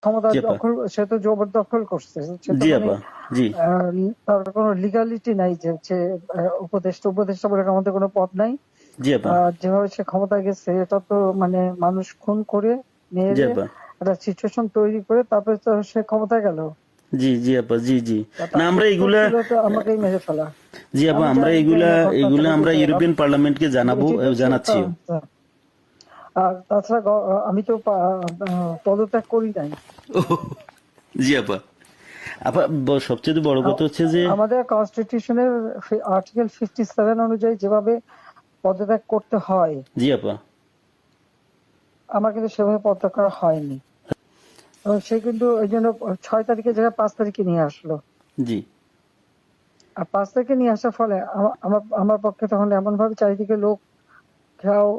ক্ষমতা জি আপা। দখল, সে তো জবরদখল করছে, সে তো জি মানে আপা। জি। তার কোনো লিগালিটি নাই যে হচ্ছে উপদেষ্টা বলে আমাদের কোনো পদ নাই। জি আপা। যেভাবে সে ক্ষমতায় গেছে এটা তো মানে মানুষ খুন করে জি মেরে আপা। একটা সিচুয়েশন তৈরি করে তারপরে তো সে ক্ষমতায় গেল। জি জি আপা। জি জি। না তার আমরা উত্তর এগুলা, ছিল তো আমাকেই মেরে ফেলা। জি আপা, আমি আমরা জানি যে এগুলা ঘটনাটা এগুলা আমরা ঘটে গেলাম, ইউরোপিয়ান পার্লামেন্টকে কিন্তু জানাবো, এটি তো জানাচ্ছিও। আর তাছাড়া আমি তো পদত্যাগ করি নাই। জি আপা। আপা সবচেয়ে বড় কথা হচ্ছে যে, আমাদের কনস্টিটিউশনের আর্টিকেল 57 অনুযায়ী যেভাবে পদত্যাগ করতে হয়, জি আপা। আমার কিন্তু সেভাবে পদত্যাগ করা হয়নি। এবং সে কিন্তু ওই জন্য 6 তারিখের জায়গায় 5 তারিখে নিয়ে আসলো। জি। আর 5 তারিখে নিয়ে আসার ফলে আমার আমার পক্ষে তখন এমন ভাবে চারিদিকে লোক ঘেরাও,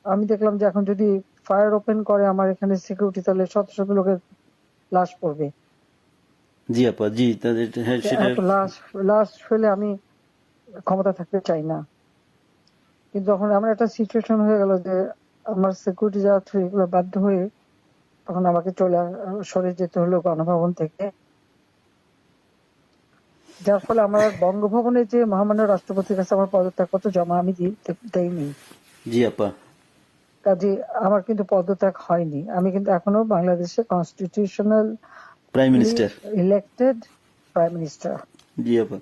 আমি দেখলাম যে এখন যদি ফায়ার ওপেন করে আমার এখানে সিকিউরিটি, তাহলে শত শত লোকের লাশ পড়বে। জি আপা। জি তাদের, হ্যাঁ সেটা। এত লাশ লাশ ফেলে আমি ক্ষমতা থাকতে চাই না। কিন্তু যখন আমার একটা সিচুয়েশন হয়ে গেল যে আমার সিকিউরিটি যাওয়া ছিল, এগুলো বাধ্য হয়ে তখন আমাকে সরে যেতে হলো গণভবন থেকে। যার ফলে আমার আর বঙ্গভবনে যে মহামান্য রাষ্ট্রপতির কাছে আমার পদত্যাগপত্র জমা আমি দেইনি। জি আপা। কাজে আমার কিন্তু পদত্যাগ হয়নি। আমি কিন্তু এখনো বাংলাদেশের constitutional prime minister. Elected prime minister. জি আপা।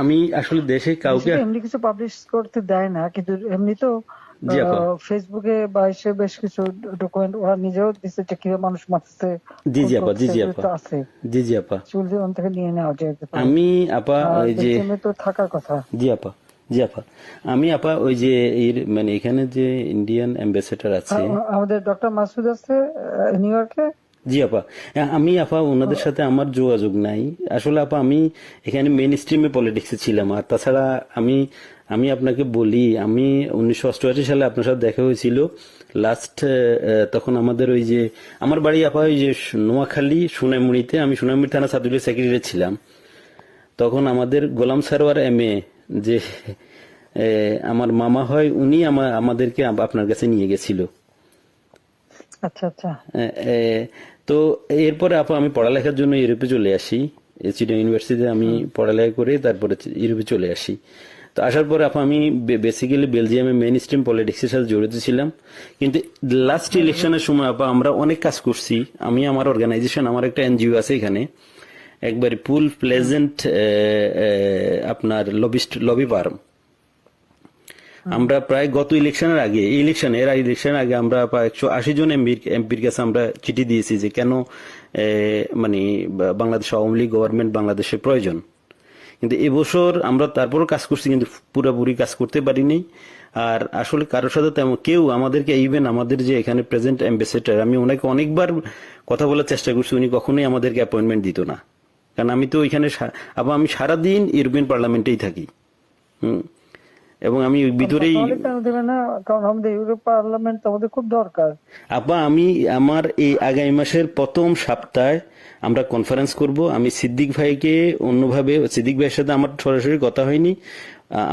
আমি আসলে দেশে দেশে কাউকে। তো এমনি কিছু পাবলিশ করতে দেয় না, কিন্তু এমনি তো জি আপা। ফেসবুকে বা এসে বেশ কিছু ডকুমেন্ট ওরা নিজেও দিচ্ছে যে কিভাবে মানুষ মারতেছে, জি খুন জি আপা। জি করতেছে, জি এগুলো আপা। তো আছে। জি জি আপা। সেগুলো ওখান থেকে নিয়ে নেওয়া যেতে পারে। আমি আপা আর ওই যে, বেলজিয়ামে তো থাকার কথা। জি আপা। জি আপা। আমি আপা ওই যে এর মানে এখানে যে ইন্ডিয়ান অ্যাম্বাসেডর আছে। আমাদের ডক্টর মাসুদ আছে নিউ ইয়র্কে। জি আপা। আমি আপা ওনাদের সাথে আমার যোগাযোগ নাই আসলে আপা। আমি এখানে মেইন স্ট্রিমে পলিটিক্সে ছিলাম। আর তাছাড়া আমি আমি আপনাকে বলি, আমি 1988 সালে আপনার সাথে দেখা হয়েছিল লাস্ট। তখন আমাদের ওই যে আমার বাড়ি আপা ওই যে নোয়াখালী সোনাইমুড়িতে, আমি সোনাইমুড়ি থানা ছাত্রলীগের সেক্রেটারি ছিলাম। তখন আমাদের গোলাম সারোয়ার এম.এ, যে আমার মামা হয়, উনি আমাদেরকে আপনার কাছে নিয়ে গেছিল। আচ্ছা আচ্ছা। এ, এ, তো এরপরে আপা আমি পড়ালেখার জন্য ইউরোপে চলে আসি। চিটাগাং ইউনিভার্সিটিতে আমি হুম। পড়ালেখা করে তারপরে ইউরোপে চলে আসি। তো আসার পরে আপা আমি বেসিক্যালি বেলজিয়ামে মেইন স্ট্রিম পলিটিক্সের সাথে জড়িত ছিলাম। কিন্তু লাস্ট ইলেকশনের সময় আপা আমরা অনেক কাজ করছি। আমি আমার অর্গানাইজেশন, আমার একটা এনজিও আছে এখানে, একবারে ফুল হুম। প্লেজেন্ট আপনার লবি ফার্ম। হুম। আমরা প্রায় গত ইলেকশনের আগে, ইলেকশনের আগে আমরা প্রায় 180 জন এমপির কাছে আমরা চিঠি দিয়েছি যে কেন মানে বাংলাদেশ আওয়ামী লীগ গভর্নমেন্ট বাংলাদেশের প্রয়োজন। কিন্তু এবছর আমরা তারপরও কাজ করছি, কিন্তু পুরোপুরি কাজ করতে পারিনি। আর আসলে কারোর সাথে তেমন কেউ আমাদেরকে, ইভেন আমাদের যে এখানে প্রেজেন্ট অ্যাম্বাসেডর, আমি ওনাকে অনেকবার কথা বলার চেষ্টা করছি, উনি কখনোই আমাদেরকে অ্যাপয়েন্টমেন্ট দিত না। কারণ আমি তো ওইখানে আবার আমি সারাদিন ইউরোপিয়ান পার্লামেন্টেই থাকি। হুম। এবং আমি ভিতরেই। তাহলে কেন দেবে না? কারণ আমাদের ইউরোপ পার্লামেন্ট আমাদের খুব দরকার। আপা আমি আমার এই আগামী মাসের প্রথম সপ্তাহে আমরা কনফারেন্স করব। আমি সিদ্দিক ভাইকে অন্যভাবে, সিদ্দিক ভাইয়ের সাথে আমার সরাসরি কথা হয়নি।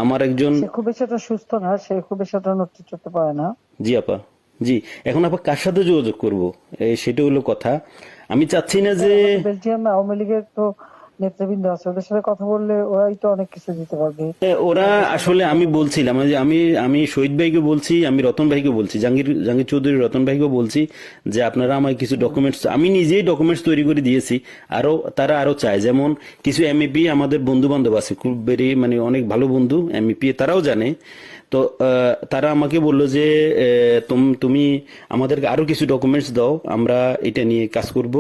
আমার একজন। সে খুব বেশি একটা সুস্থ না, সে খুব বেশি একটা নড়তে চড়তে পারে না। জি আপা। জি। এখন আপা কার সাথে যোগাযোগ করব, সেটা হলো কথা। আমি চাচ্ছি না যে, আমাদের বেলজিয়াম আওয়ামী লীগের তো নেতৃবৃন্দ আছে, ওদের সাথে কথা বললে ওরাই তো অনেক কিছু দিতে পারবে। ওরা ওদের সাথে আসলে, কথা আমি বলে বলছিলাম যে আমি আমি শহীদ ভাইকে বলছি, আমি রতন ভাইকে বলছি, জাহাঙ্গীর জাহাঙ্গীর চৌধুরী রতন ভাইকে বলছি যে আপনারা আমায় কিছু ডকুমেন্টস, আমি নিজেই ডকুমেন্টস তৈরি করে দিয়েছি। তারা আরো চায়, যেমন কিছু এমইপি আমাদের বন্ধু বান্ধব আছে, খুব বেরি মানে অনেক ভালো বন্ধু এমইপি, তারাও জানে। তো তারা আমাকে বললো যে তুমি আমাদেরকে আরো কিছু ডকুমেন্টস দাও, আমরা এটা নিয়ে কাজ করব।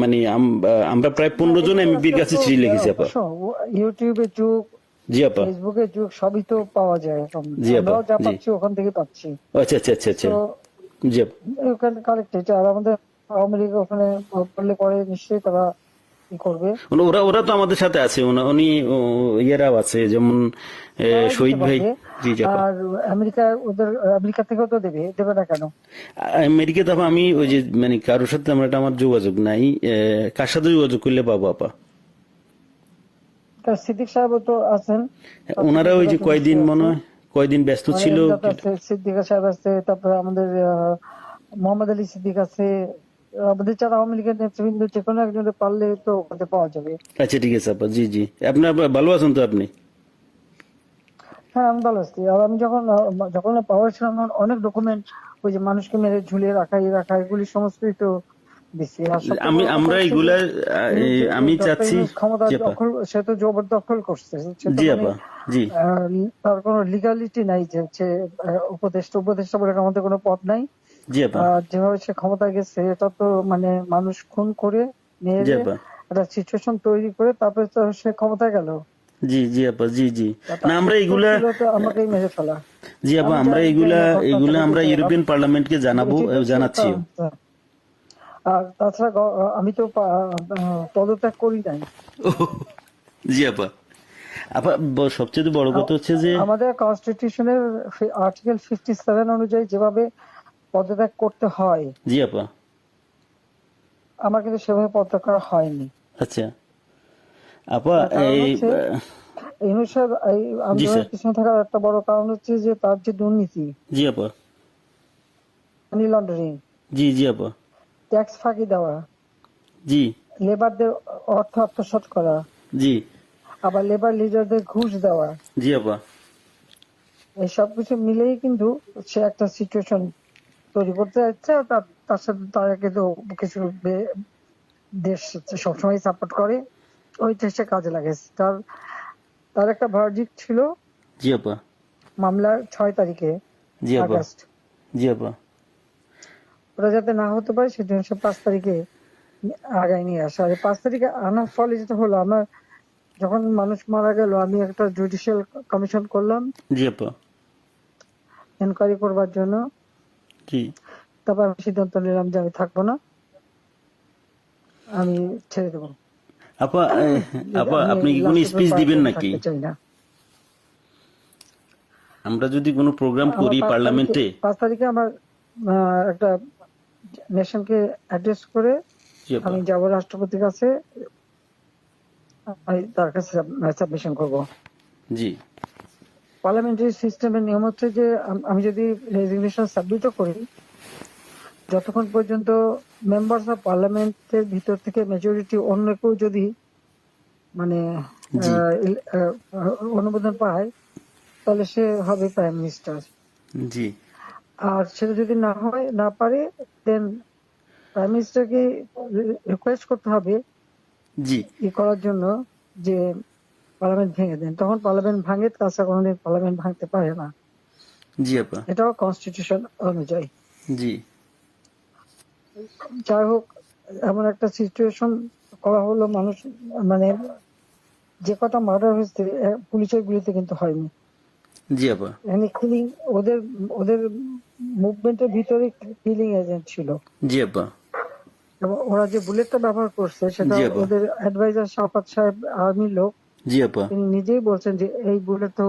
মানে আমরা প্রায় না। 15 জন এটা এমপির আজকাল কাছে তো চিঠি লিখেছি আপা। ইউটিউবের যুগ, জি আপা। ফেসবুকের যুগ, সবই তো পাওয়া যায় এখন। জি আপা। আমরাও যা জি। পাচ্ছি ওখান থেকে পাচ্ছি। আচ্ছা আচ্ছা আচ্ছা আচ্ছা। তো জি আপা। ওখানে কালেক্টেড। আর আমাদের আওয়ামী লীগ ওখানে করলে পরে নিশ্চয়ই তারা কি করবে, ওরা ওরা তো আমাদের সাথে আছে, উনি ইয়েরাও আছে, যেমন তারাই দিতে শহীদ ভাই। পারবে। জি জি আপা। আর আমেরিকা থেকেও তো দেবে, দেবে না কেন? আমেরিকা তো আপা আমি ওই যে মানে কারোর সাথে আমার যোগাযোগ নাই। কার সাথে যোগাযোগ করলে পাবো আপা? তার সিদ্দিক সাহেবও তো আছেন, তার সাথে ওনারা ওই যে যোগাযোগ কয়দিন নিশ্চয়ই মনে আছে। হয় কয়দিন ব্যস্ত মানে ছিল। এমদাদ আছে, সিদ্দিকা সাহেব আছে, তারপরে আমাদের মোহাম্মদ আলী সিদ্দিক আছে, আমাদের যারা আওয়ামী লীগের নেতৃবৃন্দ যে কোনো একজনের পারলে তো ওখানে পাওয়া যাবে। আচ্ছা ঠিক আছে আপা, জি জি। আপনার ভালো আছেন তো আপনি? হ্যাঁ, আমি ভালো আছি। আর আমি যখন পাওয়ার ছিলাম তখন অনেক ডকুমেন্ট, ওই যে মানুষকে মেরে ঝুলিয়ে রাখা এই রাখা এগুলি সমস্তই তো দিচ্ছি। আর সবচেয়ে বড় কথা আমরা হচ্ছে যে এগুলা এই যে আমি ডক্টর চাচ্ছি। ইউনূস ক্ষমতা জি আপা, দখল, সে তো জবরদখল করছে। সে তো জি মানে আপা, জি তার কোনো লিগালিটি নাই যে হচ্ছে উপদেষ্টা বলে আমাদের কোনো পদ নাই। জি আপা, যেভাবে সে ক্ষমতায় গেছে এটা তো মানে মানুষ খুন করে জি মেরে আপা, একটা সিচুয়েশন তৈরি করে তারপরে তো সে ক্ষমতায় গেল। জি জি আপা, জি জি। না তার আমরা উত্তর এগুলা, ছিল তো আমাকেই মেরে ফেলা। জি আপা, আমি আমরা জানি এগুলা না ঘটনাটা এগুলা আমরা দেখেছে। ইউরোপিয়ান পার্লামেন্টকে জানাবো, এটি তো জানাচ্ছিও। আর তাছাড়া আমি তো পদত্যাগ করি নাই। জি আপা। আপা সবচেয়ে বড় কথা হচ্ছে যে, আমাদের কনস্টিটিউশনের আর্টিকেল 57 অনুযায়ী যেভাবে পদত্যাগ করতে হয় জি আপা, আমার কিন্তু সেভাবে পদত্যাগ করা হয়নি। আচ্ছা আপা, তার কারণ এই হচ্ছে ইউনূস সাহেব এই জি আন্দোলনের স্যার, পিছনে থাকার একটা বড় কারণ হচ্ছে যে তার যে দুর্নীতি, জি আপা, মানি লন্ডারিং, জি জি আপা, ট্যাক্স ফাঁকি দেওয়া, জি লেবারদের অর্থ আত্মসাৎ করা, জি আবার লেবার লিডারদের ঘুষ দেওয়া, জি আপা, এই সবকিছু মিলেই কিন্তু সে একটা সিচুয়েশন তৈরি করতে যাচ্ছে। আর তার সাথে তারা কিন্তু কিছু দেশ সবসময় সাপোর্ট করে, ওইটা সে কাজে লাগাইছে। তার তার একটা ভার্ডিক্ট ছিল জি আপা, মামলার 6 তারিখে জি আপা, আগস্ট, জি আপা, ওরা যাতে না হতে পারে সেজন্য সে 5 তারিখে আগায় নিয়ে আসে। আর 5 তারিখে আনার ফলে যেটা হলো, আমার যখন মানুষ মারা গেল আমি একটা জুডিশিয়াল কমিশন করলাম জি আপা, এনকোয়ারি করবার জন্য। জি তারপর আমি সিদ্ধান্ত নিলাম যে আমি থাকবো না, আমি ছেড়ে দেবো। আপা। আপা আমি আপনি কি কোনো লাস্ট স্পিচ দিবেন পার্লামেন্টে নাকি? থাকতে চাই না। আমরা যদি কোনো প্রোগ্রাম আমার করি পার্লামেন্টে। 5 তারিখে আমার একটা নেশনকে অ্যাড্রেস করে জি আপা, আমি যাব রাষ্ট্রপতির কাছে, আমি তার কাছে সাবমিশন করব। জি পার্লামেন্টারি সিস্টেমের নিয়ম হচ্ছে যে আমি যদি রেজিগনেশন সাবমিটও করি, যতক্ষণ পর্যন্ত মেম্বার্স অফ পার্লামেন্টের ভিতর থেকে মেজরিটি অন্য কেউ যদি মানে জি অনুমোদন পায় তাহলে সে হবে প্রাইম মিনিস্টার। জি আর সেটা যদি না পারে, দেন প্রাইম মিনিস্টারকে রিকোয়েস্ট করতে হবে জি করার জন্য যে পার্লামেন্ট ভেঙে দেন। তখন পার্লামেন্ট ভাঙে, তাছাড়া কোনোদিন পার্লামেন্ট ভাঙতে পারে না। জি আপা, এটাও কনস্টিটিউশন অনুযায়ী। জি যাই হোক, এমন একটা সিচুয়েশন করা হলো, মানুষ মানে যে কটা মার্ডার হয়েছে পুলিশের গুলিতে কিন্তু হয়নি। জি আপা, এখানে কিলিং, ওদের ওদের মুভমেন্টের ভিতরে কিলিং এজেন্ট ছিল। জি আপা, এবং ওরা যে বুলেটটা ব্যবহার করছে সেটা জি আপা, ওদের অ্যাডভাইজার শাফাত সাহেব আর্মির লোক, জি আপা, তিনি নিজেই বলছেন যে এই বুলেট তো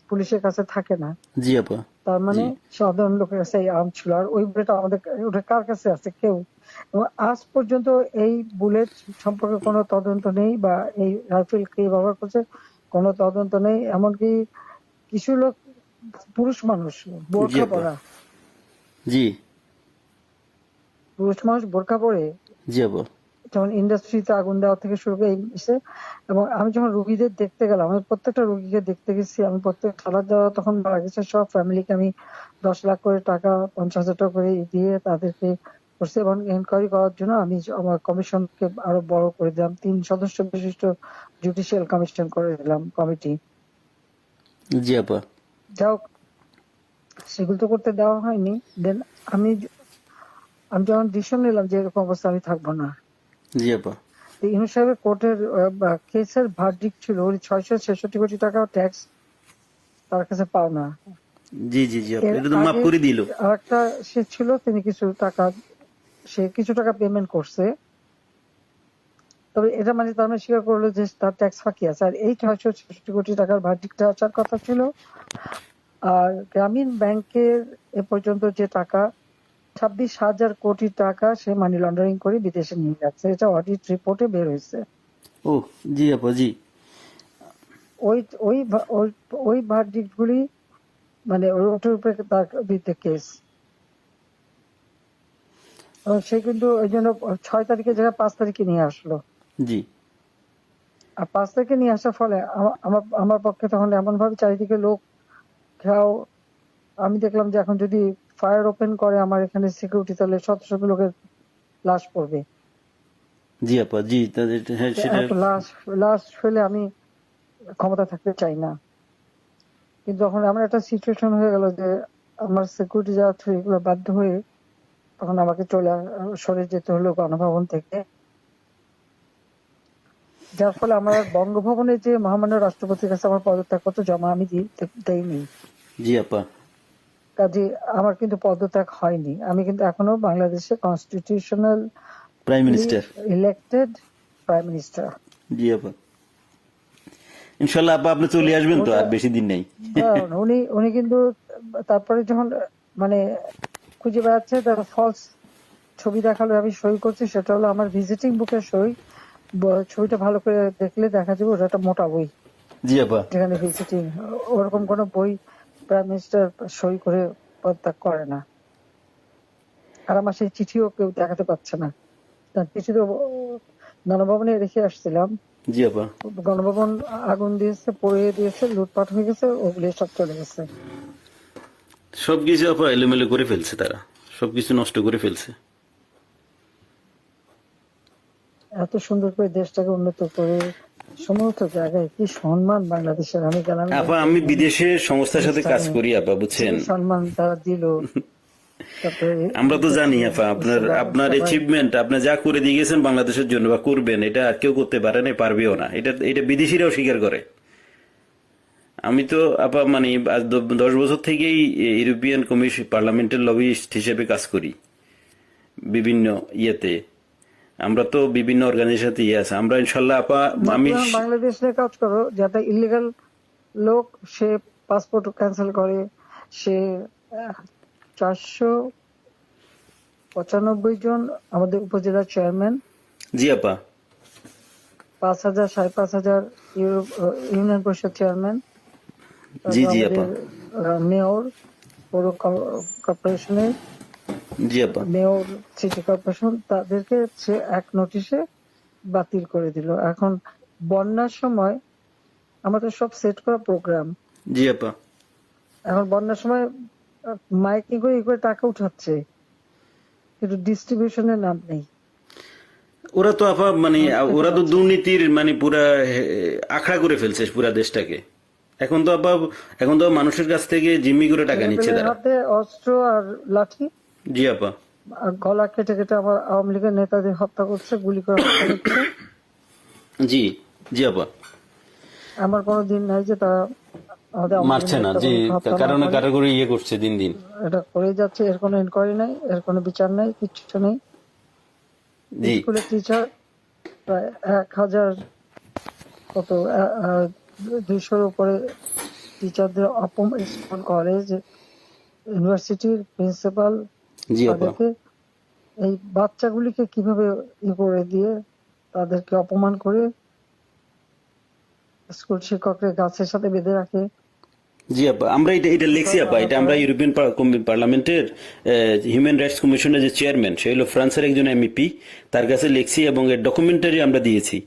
পুলিশের কাছে থাকে না। জি আপা, তার মানে জি সাধারণ লোকের কাছে এই আর্ম ছিল। আর ওই বুলেট আমাদের, ওটা কার কাছে আছে? কেউ। এবং আজ পর্যন্ত এই বুলেট সম্পর্কে কোনো তদন্ত নেই, বা এই রাইফেল কে ব্যবহার করছে কোনো তদন্ত নেই। এমনকি কিছু লোক, পুরুষ মানুষ জি বোরখা আপা, পরা, জি পুরুষ মানুষ বোরখা পরে জি আপা, যেমন ইন্ডাস্ট্রিতে আগুন দেওয়া থেকে শুরু করে এবং আমি যখন রুগীদের দেখতে গেলাম, আমি প্রত্যেকটা রুগীকে দেখতে গেছি, আমি প্রত্যেক খাবার দেওয়া তখন মারা গেছে সব ফ্যামিলিকে আমি 10 লাখ করে টাকা, 50,000 টাকা করে দিয়ে তাদেরকে করছি। এবং এনকোয়ারি করার জন্য আমি আমার কমিশনকে আরো বড় করে দিলাম, 3 সদস্য বিশিষ্ট জুডিশিয়াল কমিশন করে দিলাম কমিটি। জি আপা, যাই হোক, সেগুলো তো করতে দেওয়া হয়নি। দেন আমি আমি যখন ডিসিশন নিলাম যে এরকম অবস্থা আমি থাকবো না, জি আপা, ইউনূস সাহেবের কোর্টের কেসের ভার্ডিক্ট ছিল ওই 666 কোটি টাকা ট্যাক্স তার কাছে পাওনা। জি জি জি আপা, এর এটা তো মাফ আগে করে দিল। আরেকটা সে ছিল, তিনি কিছু টাকা পেমেন্ট করছে। তবে এটা মানে তার মানে স্বীকার করলো যে তার ট্যাক্স ফাঁকি আছে। আর এই 666 কোটি টাকার ভার্ডিক্টটা আসার কথা ছিল। আর গ্রামীণ ব্যাংকের এ পর্যন্ত যে টাকা 26,000 কোটি টাকা সে মানি লন্ডারিং করে বিদেশে নিয়ে যাচ্ছে, এটা অডিট রিপোর্টে বের হয়েছে। ও জি আপা, জি ওই ওই ওই ভার্ডিক্ট গুলি মানে ওটার উপরে তার বিরুদ্ধে কেস। সে কিন্তু ওই জন্য 6 তারিখে জায়গায় 5 তারিখে নিয়ে আসলো। জি আর 5 তারিখে নিয়ে আসার ফলে আমার আমার পক্ষে তখন এমন ভাবে চারিদিকে লোক ঘেরাও। আমি দেখলাম যে এখন যদি ফায়ার ওপেন করে আমার এখানে সিকিউরিটি, তাহলে শত শত লোকের লাশ পড়বে। জি আপা, জি হ্যাঁ, সেটা এত লাশ লাশ ফেলে আমি ক্ষমতা থাকতে চাই না। কিন্তু যখন এমন একটা সিচুয়েশন হয়ে গেল যে আমার সিকিউরিটি যাওয়া থ্রু এগুলো বাধ্য হয়ে তখন আমাকে সরে যেতে হলো গণভবন থেকে। যার ফলে আমার আর বঙ্গভবনে যে মহামান্য রাষ্ট্রপতির কাছে আমার পদত্যাগপত্র জমা আমি দেইনি। জি আপা, কাজে আমার কিন্তু পদত্যাগ হয়নি। আমি কিন্তু এখনো বাংলাদেশের constitutional prime minister. Elected prime minister. জি আপা, ইনশাল্লাহ আপা আপনি চলে আসবেন তো, আর বেশি দিন নেই। উনি উনি কিন্তু তারপরে যখন মানে খুঁজে বেড়াচ্ছে, তার ফলস ছবি দেখালো, আমি সই করছি, সেটা হলো আমার ভিজিটিং বুকের সই। ছবিটা ভালো করে দেখলে দেখা যাবে ওটা একটা মোটা বই, জি আপা, যেখানে ভিজিটিং। ওরকম কোন বই প্রাইম মিনিস্টার সই করে পদত্যাগ করে না। আর আমার সেই চিঠিও কেউ দেখাতে পারছে না। তার চিঠি তো গণভবনে রেখে আসছিলাম। জি আপা, গণভবন আগুন দিয়েছে, পুড়িয়ে দিয়েছে, লুটপাট হয়ে গেছে, ওগুলি সব চলে গেছে। সবকিছু আপা এলোমেলো করে ফেলছে, তারা সবকিছু নষ্ট করে ফেলছে। এত সুন্দর করে দেশটাকে উন্নত করে সমস্ত জায়গায় কি সম্মান বাংলাদেশের। আমি গেলাম আপা আমি বিদেশের সংস্থার সাথে কাজ করি আপা, যে বুঝছেন। সম্মান তারা দিল। তারপরে আমরা তো জানি আপা আপনার আপনার সবাই অ্যাচিভমেন্ট, আপনি যা করে দিয়ে গেছেন বাংলাদেশের জন্য বা করবেন, এটা আর কেউ করতে পারে না, পারবেও না। এটা এটা বিদেশিরাও স্বীকার করে। আমি তো আপা মানে আজ 10 বছর থেকেই ইউরোপিয়ান কমিশন পার্লামেন্টের লবিস্ট হিসেবে কাজ করি বিভিন্ন ইয়েতে। আমরা তো বিভিন্ন অর্গানাইজেশনে ইয়ে আছে, আমরা ইনশাল্লাহ আপা আমি তুমি বাংলাদেশ নিয়ে কাজ করো, যাতে ইলিগাল লোক সে পাসপোর্ট ক্যান্সেল করে, সে 495 জন আমাদের উপজেলা চেয়ারম্যান, জি আপা, 5,000 5,500 ইউনিয়ন পরিষদ চেয়ারম্যান, জি তারপর জি আপা, আমাদের মেয়র, পৌর কর্পোরেশনের জি আপা, মেয়র, সিটি কর্পোরেশন, তাদেরকে সে এক নোটিশে বাতিল করে দিল। এখন বন্যার সময় আমাদের সব সেট করা প্রোগ্রাম, জি আপা। এখন বন্যার সময় মাইকিং করে ই করে টাকা উঠাচ্ছে, কিন্তু ডিস্ট্রিবিউশনের নাম নেই। ওরা তো আপা মানে ওরা তো দুর্নীতির মানে পুরা আখড়া করে ফেলছে পুরা দেশটাকে। এখন তো আপা এখন তো মানুষের কাছ থেকে জিম্মি করে টাকা নিচ্ছে ছেলেপেলের তারা। হাতে অস্ত্র আর লাঠি, জি আপা, আর গলা কেটে কেটে আমার আওয়ামী লীগের নেতাদের হত্যা করছে, গুলি করে হত্যা করছে। জি জি আপা, আমার কোনো দিন নাই যে তারা আমাদের আওয়ামী মারছে লীগের না, নেতা জি কর্মীকে হত্যা না কারণে করে। কারো করে ইয়ে করছে দিন দিন। এটা করেই যাচ্ছে, এর কোনো ইনকোয়ারি নাই, এর কোনো বিচার নাই, কিচ্ছু নেই। জি স্কুলের টিচার প্রায় 1,000 কত 200-র উপরে টিচারদের অপমান, স্কুল কলেজ ইউনিভার্সিটির প্রিন্সিপাল জি আপা, তাদেরকে, এই বাচ্চাগুলিকে কিভাবে ই করে দিয়ে তাদেরকে অপমান করে স্কুল শিক্ষকরা গাছের সাথে বেঁধে রাখে। জি আপা, আমরা এটা এটা লিখছি আপা, এটা আমরা ইউরোপিয়ান পার্লামেন্টের হিউম্যান রাইটস কমিশনের যে চেয়ারম্যান, সে হলো ফ্রান্সের একজন এমপি, তার কাছে লিখছি এবং এর ডকুমেন্টারি আমরা দিয়েছি।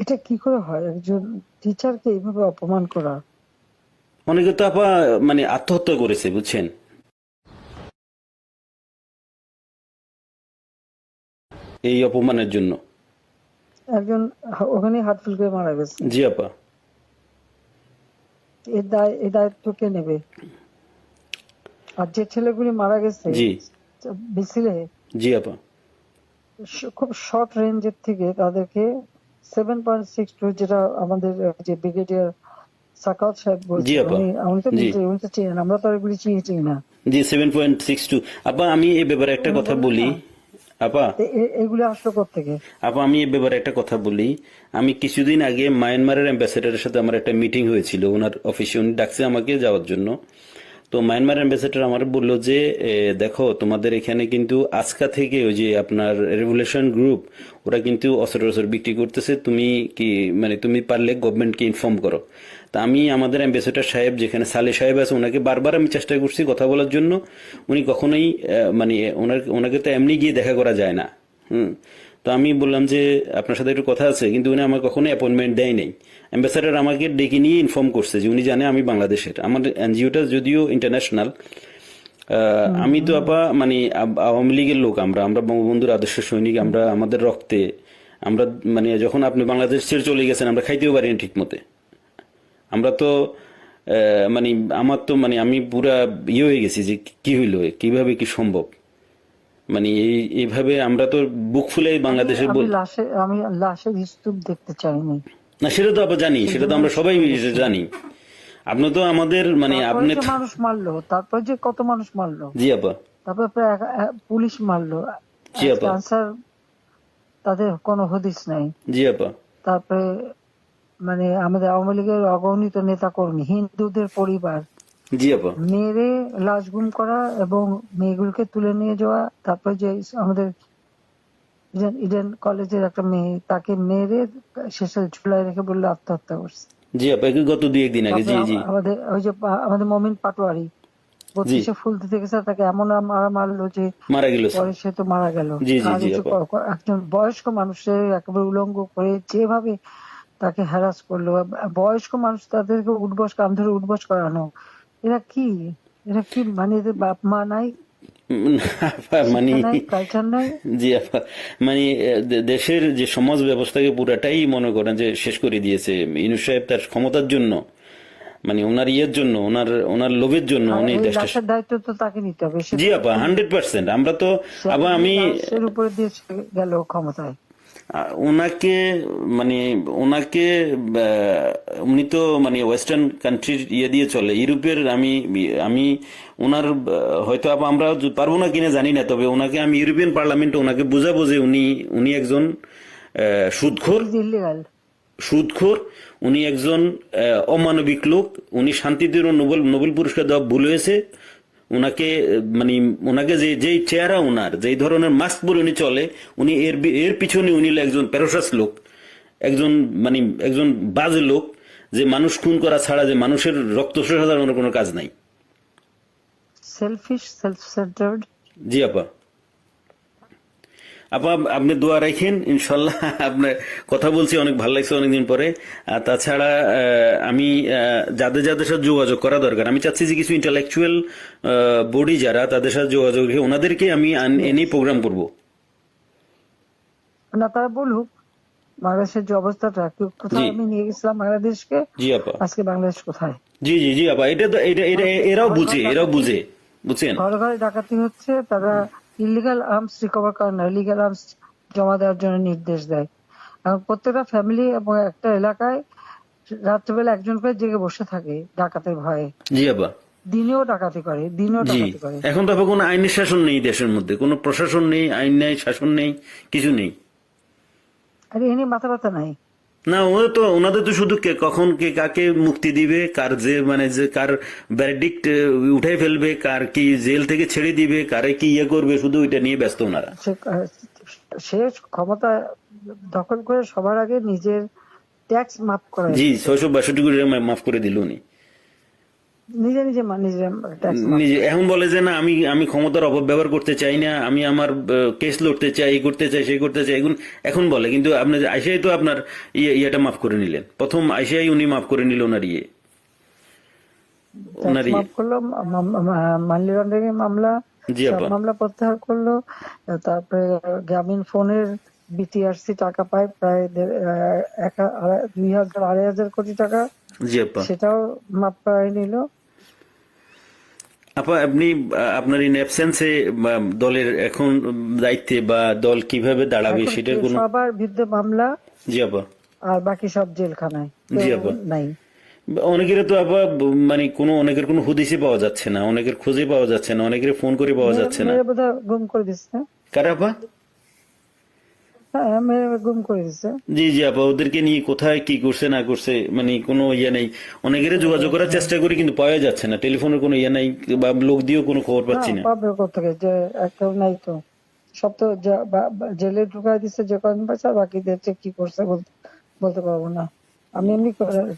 এটা কি করে হয় একজন টিচারকে এইভাবে অপমান করা? অনেকে তো আপা মানে আত্মহত্যা করেছে, বুঝছেন, এই অপমানের জন্য। একজন ওখানে হাত ফেল করে মারা গেছে, জি আপা, এই দায়িত্ব কে নেবে? আর যে ছেলেগুলি মারা গেছে জি মিছিলে, জি আপা, খুব শর্ট রেঞ্জের থেকে তাদেরকে 7.62, যেটা আমাদের যে ব্রিগেডিয়ার সাকাত সাহেব জি বলছে, আপা, উনি তো জি উনি তো চিনেন, আমরা তো আর এগুলি চিনি না। জি 7.62। আপা আমি এই ব্যাপারে একটা কথা বলি আপা, এগুলি আসলো কোত্থেকে? আপা আমি এই ব্যাপারে একটা কথা বলি। আমি কিছুদিন আগে মায়ানমারের অ্যাম্বাসেডারের সাথে আমার একটা মিটিং হয়েছিল, ওনার অফিসে, উনি ডাকছে আমাকে যাওয়ার জন্য। তো মায়ানমার অ্যাম্বাসেডর আমার বললো যে দেখো তোমাদের এখানে কিন্তু আজকা থেকে ওই যে আপনার রেভুলেশন গ্রুপ ওরা কিন্তু অস্ত্র টস্ত্র বিক্রি করতেছে, তুমি কি মানে তুমি পারলে গভর্নমেন্টকে ইনফর্ম করো। তা আমি আমাদের অ্যাম্বাসেডর সাহেব যেখানে সালে সাহেব আছে ওনাকে বারবার আমি চেষ্টা করছি কথা বলার জন্য, উনি কখনোই মানে ওনাকে তো এমনি গিয়ে দেখা করা যায় না। হুম। তো আমি বললাম যে আপনার সাথে একটু কথা আছে, কিন্তু উনি আমার কখনো অ্যাপয়েন্টমেন্ট দেয় নাই। অ্যাম্বাসাডার আমাকে ডেকে নিয়ে ইনফর্ম করছে যে উনি জানে আমি বাংলাদেশের, আমার এনজিওটা যদিও ইন্টারন্যাশনাল। আমি তো আপা মানে আওয়ামী লীগের লোক, আমরা আমরা বঙ্গবন্ধুর আদর্শ সৈনিক, আমরা আমাদের রক্তে আমরা মানে যখন আপনি বাংলাদেশ ছেড়ে চলে গেছেন আমরা খাইতেও পারিনি ঠিক মতে। আমরা তো মানে আমার তো মানে আমি পুরা ইয়ে হয়ে গেছি যে কি হইলো, কিভাবে কি সম্ভব, মানে এইভাবে আমরা তো বুক ফুলে বাংলাদেশে আমি লাশের স্তূপ দেখতে চাইনি। না সেটা তো আমরা জানি, সেটা তো আমরা সবাই জানি। আপনি তো আমাদের মানে তারপরে আপনি যে মানুষ মারলো, তারপর যে কত মানুষ মারলো, জি আপা, তারপরে প্রায় পুলিশ মারলো, জি আপা, আনসার তাদের কোনো হদিস নাই। জি আপা, তারপরে মানে আমাদের আওয়ামী লীগের অগণিত নেতা কর্মী, হিন্দুদের পরিবার জি আপা, মেরে লাশ গুম করা এবং মেয়েগুলোকে তুলে নিয়ে যাওয়া। তারপরে যে আমাদের ইডেন কলেজের একটা মেয়ে, তাকে মেরে শেষে ঝুলাই রেখে বললো আত্মহত্যা করছে। জি আপা, গত দুই একদিন আগে, জি জি আমাদের ওই যে আমাদের মমিন পাটোয়ারি জি 32-এ ফুল দিতে গেছে, তাকে এমন মারলো যে মারা গেল পরে সে তো মারা গেল। জি জি আর জি এই যে আপা, একজন বয়স্ক মানুষের একেবারে উলঙ্গ করে যেভাবে তাকে হ্যারাস করলো, বয়স্ক মানুষ তাদেরকে উঠবস, কান ধরে উঠবস করানো, এরা কি এরা কি মানে এদের বাপ মা নাই, আপা, মানে শিক্ষা নাই, কালচার নাই। জি আপা, মানে দেশের যে সমাজ ব্যবস্থাকে পুরাটাই মনে করেন যে শেষ করে দিয়েছে ইউনূস সাহেব তার ক্ষমতার জন্য, মানে ওনার ইয়ের জন্য, ওনার ওনার লোভের জন্য আর উনি এই দেশটা। লাশের দায়িত্ব তো তাকে নিতে হবে। সে জি আপা, 100%। আমরা তো আবার আমি লাশের উপরে দিয়ে গেল ক্ষমতায়। ওনাকে মানে ওনাকে উনি তো মানে ওয়েস্টার্ন কান্ট্রির ইয়ে দিয়ে চলে, ইউরোপের। আমি আমি ওনার হয়তো আমরা পারবো না কিনা জানি না, তবে ওনাকে আমি ইউরোপিয়ান পার্লামেন্টে ওনাকে বুঝাবো যে উনি উনি একজন সুদখোর, ইলিগাল। সুদখোর, উনি একজন অমানবিক লোক, উনি শান্তিতে নোবেল নোবেল পুরস্কার দেওয়া ভুল হয়েছে। ওনাকে মানে ওনাকে যে যেই চেহারা, ওনার যেই ধরনের মাস্ক পরে উনি চলে, উনি এর পিছনে উনি হলো একজন প্যারাসাস লোক, একজন মানে একজন বাজে লোক, যে মানুষ খুন করা ছাড়া যে মানুষের রক্ত শোষা ছাড়া ওনার কোনো কাজ নাই। Shellfish, self centred. জি আপা, আপা আপনি দোয়া রাখেন ইনশাল্লাহ। আপনার কথা বলছি অনেক ভালো লাগছে অনেকদিন পরে। আর তাছাড়া আমি যাদের যাদের সাথে যোগাযোগ করা দরকার, আমি চাচ্ছি যে কিছু ইন্টালেকচুয়াল বডি যারা, তাদের সাথে যোগাযোগ রেখে ওনাদেরকে আমি এনে প্রোগ্রাম করব। না, তারা বলুক বাংলাদেশের যে অবস্থাটা, কোথায় জি আমি নিয়ে গেছিলাম বাংলাদেশকে, জি আপা, আজকে বাংলাদেশ কোথায়। জি জি জি আপা, এটা তো এটা এরাও বুঝে, এরাও বুঝে, বুঝছেন। ঘরে ঘরে ডাকাতি হচ্ছে, তারা ইলিগাল আর্মস রিকভার করে না, ইলিগাল আর্মস জমা দেওয়ার জন্য নির্দেশ দেয়। এখন প্রত্যেকটা ফ্যামিলি এবং একটা এলাকায় রাত্রেবেলা একজন করে জেগে বসে থাকে ডাকাতের ভয়ে। জি আপা, দিনেও ডাকাতি করে, দিনেও জি। ডাকাতি করে। এখন তো আপা কোনো আইনের শাসন নেই দেশের মধ্যে, কোনো প্রশাসন নেই, আইন নেই, শাসন নেই, কিছু নেই। আর এ নিয়ে মাথা ব্যথা নাই। না, ওনাদের তো শুধু কখন কে কাকে মুক্তি দিবে, কার যে মানে যে কার ভ্যারডিক্ট উঠাই ফেলবে, কার কি জেল থেকে ছেড়ে দিবে, কারে কি ইয়ে করবে, শুধু ওইটা নিয়ে ব্যস্ত ওনারা। সে ক্ষমতা দখল করে সবার আগে নিজের ট্যাক্স মাফ করে, জি 662 কোটি টাকা মাফ করে দিল উনি নিজে নিজে নিজের ট্যাক্স মাফ। নিজে। এখন বলে যে না, আমি আমি ক্ষমতার অপব্যবহার করতে চাই না, আমি আমার কেস লড়তে চাই, এই করতে চাই, সেই করতে চাই, এখন বলে। কিন্তু আপনি আইসিআই তো আপনার ইয়েটা মাফ করে নিলেন, প্রথম আইসিআই উনি মাফ করে নিল ওনার ইয়ে, ওনার ইয়ে। মাফ করলো, মানি লন্ডারিং এর মামলা, জি সব আপা, মামলা প্রত্যাহার করলো। তারপরে গ্রামীণ ফোনের বিটিআরসি টাকা পায় প্রায় 2,000-2,500 কোটি টাকা, জি আপা। সেটাও মাপ করাই নিল। আপা আপনি আপনার ইন অ্যাবসেন্সে দলের এখন দায়িত্বে বা দল কিভাবে দাঁড়াবে এখন সেটার কোনো। সবার বিরুদ্ধে মামলা, জি আপা, আর বাকি সব জেলখানায়, জি কেউ আপা। নাই। অনেকের তো আপা মানে অনেকের কোনো হদিসই পাওয়া যাচ্ছে না, অনেকের খোঁজে পাওয়া যাচ্ছে না, অনেকের ফোন করে পাওয়া যাচ্ছে না। মেরে বোধহয় গুম করে দিচ্ছে। কারা আপা? হ্যাঁ মেরে গুম করে দিছে। জি জি আপা, ওদেরকে নিয়ে কোথায় কি করছে না করছে মানে কোনো ইয়ে নেই। অনেকের যোগাযোগ করার চেষ্টা করি কিন্তু পাওয়া যাচ্ছে না, টেলিফোনের কোনো ইয়ে নাই বা লোক দিয়েও কোনো খবর না পাচ্ছি না। পাবে কোথেকে, যে একটা নাই তো, সব তো জেলে ঢুকাই দিচ্ছে যে কদিন পাচ্ছে, আর বাকিদের যে কি করছে বলতে পারবো না। আমি এমনি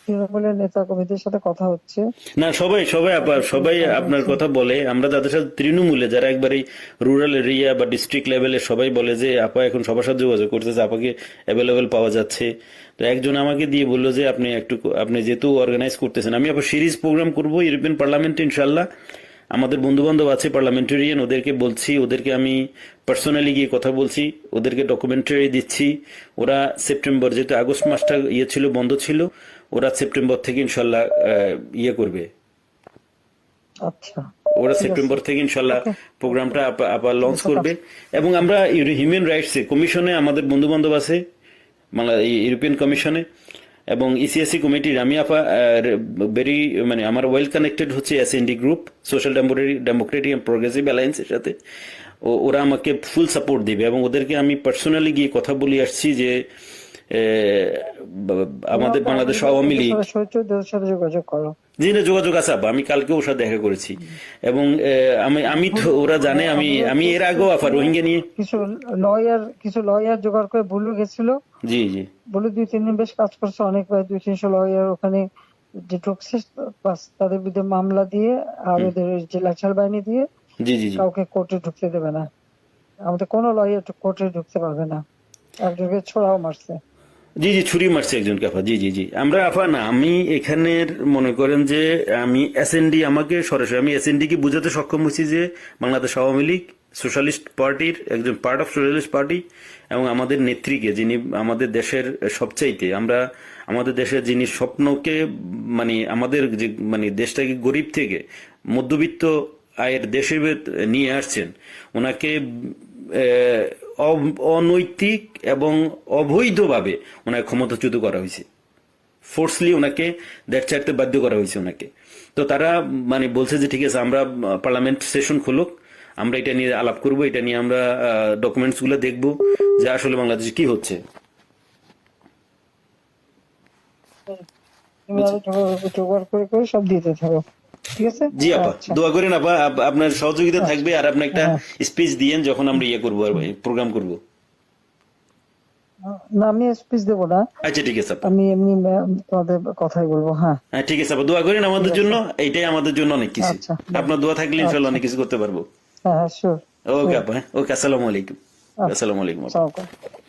তৃণমূলের নেতা কর্মীদের সাথে কথা হচ্ছে, না সবাই সবাই আপা, সবাই আপনার কথা বলে। আমরা যাদের সাথে তৃণমূলে যারা একবারে রুরাল এরিয়া বা ডিস্ট্রিক্ট লেভেলে সবাই বলে যে আপা এখন সবার সাথে যোগাযোগ করতেছে, আপাকে অ্যাভেলেবেল পাওয়া যাচ্ছে। তো একজন আমাকে দিয়ে বললো যে আপনি যেহেতু অর্গানাইজ করতেছেন, আমি আবার সিরিজ প্রোগ্রাম করব ইউরোপিয়ান পার্লামেন্টে ইনশাল্লাহ। আমাদের বন্ধু বান্ধব আছে পার্লামেন্টারিয়ান, ওদেরকে বলছি, ওদেরকে আমি পার্সোনালি গিয়ে কথা বলছি, ওদেরকে ডকুমেন্টারি দিচ্ছি। ওরা সেপ্টেম্বর, যেহেতু আগস্ট মাসটা ইয়ে ছিল, বন্ধ ছিল, ওরা সেপ্টেম্বর থেকে ইনশাল্লাহ ইয়ে করবে। আচ্ছা ওরা ঠিক আছে, সেপ্টেম্বর থেকে ইনশাল্লাহ ওকে, প্রোগ্রামটা আবার লঞ্চ করবে। এবং আমরা হিউম্যান রাইটস কমিশনে আমাদের বন্ধু বান্ধব আছে, ইউরোপিয়ান কমিশনে এবং ইসিএসসি কমিটির আমি আপা ভেরি মানে আমার ওয়েল কানেক্টেড হচ্ছে S N D group, social democratic and progressive অ্যালায়েন্সের সাথে। ওরা আমাকে ফুল সাপোর্ট দিবে এবং ওদেরকে আমি পার্সোনালি গিয়ে কথা বলে আসছি যে আমাদের বাংলাদেশ আওয়ামী লীগ। সচিবদের সাথে যোগাযোগ করো। জি না, যোগাযোগ আছে আপা, আমি কালকে ওর সাথে দেখা করেছি এবং আমি তো ওরা জানে আমি এর আগেও আপা রোহিঙ্গা নিয়ে কিছু লয়ার জোগাড় করে বুলু গেছিল, জি জি বুলু 2-3 দিন বেশ কাজ করছে, অনেক প্রায় 200-300 লয়ার ওখানে যে ঢুকছে, বাস তাদের বিরুদ্ধে মামলা দিয়ে আর ওদের যে লাচার বাহিনী দিয়ে জি জি জি কাউকে কোর্টে ঢুকতে দেবে না। আমাদের কোনো লয়ার কোর্টে ঢুকতে পারবে না, একজনকে ছোড়াও মারছে। জি জি ছুরি মারছে একজনকে আপা। জি জি জি আমরা আপা না, আমি এখানের মনে করেন যে আমি এসএনডি, আমাকে সরাসরি আমি এসএনডি কে বুঝাতে সক্ষম হয়েছি যে বাংলাদেশ আওয়ামী লীগ সোশ্যালিস্ট পার্টির একজন পার্ট অফ সোশ্যালিস্ট পার্টি এবং আমাদের নেত্রীকে, যিনি আমাদের দেশের সবচাইতে আমাদের দেশের যিনি স্বপ্নকে মানে আমাদের যে মানে দেশটাকে গরিব থেকে মধ্যবিত্ত আয়ের দেশে নিয়ে আসছেন, ওনাকে অনৈতিক এবং অবৈধভাবে ওনাকে ক্ষমতাচ্যুত করা হয়েছে, ফোর্সলি ওনাকে দেশ ছাড়তে বাধ্য করা হয়েছে ওনাকে। তো তারা মানে বলছে যে ঠিক আছে, আমরা পার্লামেন্ট সেশন খুলুক, আমরা এটা নিয়ে আলাপ করব, এটা নিয়ে আমরা ডকুমেন্টস গুলো দেখবো যে আসলে বাংলাদেশে কি হচ্ছে। তুমি আরো জোগাড় করে করে সব দিতে থাকো, ঠিক আছে? জি আপা, আচ্ছা দোয়া করেন আপা, আপনার সহযোগিতা আচ্ছা, থাকবে। আর আপনি একটা হ্যাঁ স্পিচ দিয়েন যখন আমরা ইয়ে করবো, আর প্রোগ্রাম করব। না আমি স্পিচ দেবো না, আচ্ছা ঠিক আছে আপা। আমি এমনি তোমাদের কথাই বলবো। হ্যাঁ হ্যাঁ ঠিক আছে আপা, দোয়া করেন ঠিক আমাদের আছে, জন্য, এইটাই আমাদের জন্য অনেক কিছু। আচ্ছা আপনার দোয়া থাকলে ইনশাল্লাহ আচ্ছা, অনেক কিছু করতে পারবো। হ্যাঁ শিওর ওকে শিওর, আপা, ওকে, আসসালামু আলাইকুম। আসসালামু আলাইকুম আপা। আসসালামু আলাইকুম।